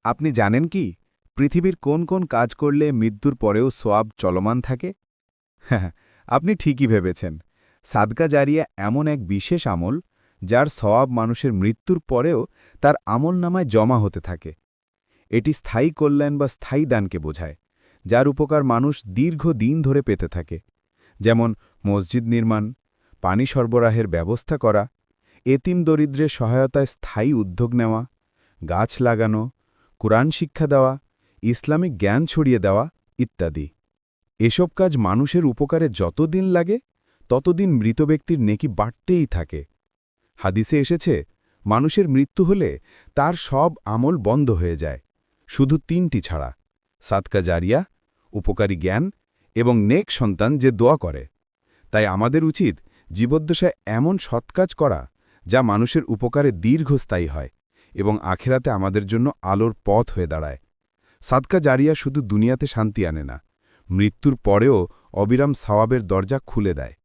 আপনি জানেন কি পৃথিবীর কোন কোন কাজ করলে মৃত্যুর পরেও সোয়াব চলমান থাকে? হ্যাঁ, আপনি ঠিকই ভেবেছেন। সাদকা জারিয়া এমন এক বিশেষ আমল যার সওয়াব মানুষের মৃত্যুর পরেও তার আমলনামায় জমা হতে থাকে। এটি স্থায়ী কল্যাণ বা স্থায়ী দানকে বোঝায়, যার উপকার মানুষ দীর্ঘদিন ধরে পেতে থাকে। যেমন মসজিদ নির্মাণ, পানি সরবরাহের ব্যবস্থা করা, এতিম দরিদ্রের সহায়তায় স্থায়ী উদ্যোগ নেওয়া, গাছ লাগানো, কুরআন শিক্ষা দেওয়া, ইসলামিক জ্ঞান ছড়িয়ে দেওয়া ইত্যাদি। এসব কাজ মানুষের উপকারে যতদিন লাগে ততদিন মৃত ব্যক্তির নেকি বাড়তেই থাকে। হাদিসে এসেছে, মানুষের মৃত্যু হলে তার সব আমল বন্ধ হয়ে যায়, শুধু তিনটি ছাড়া: সাদকা জারিয়া, উপকারী জ্ঞান এবং নেক সন্তান যে দোয়া করে। তাই আমাদের উচিত জীবদ্দশায় এমন সৎকাজ করা যা মানুষের উপকারে দীর্ঘস্থায়ী হয় এবং আখেরাতে আমাদের জন্য আলোর পথ হয়ে দাঁড়ায়। সাদকা জারিয়া শুধু দুনিয়াতে শান্তি আনে না, মৃত্যুর পরেও অবিরাম সওয়াবের দরজা খুলে দেয়।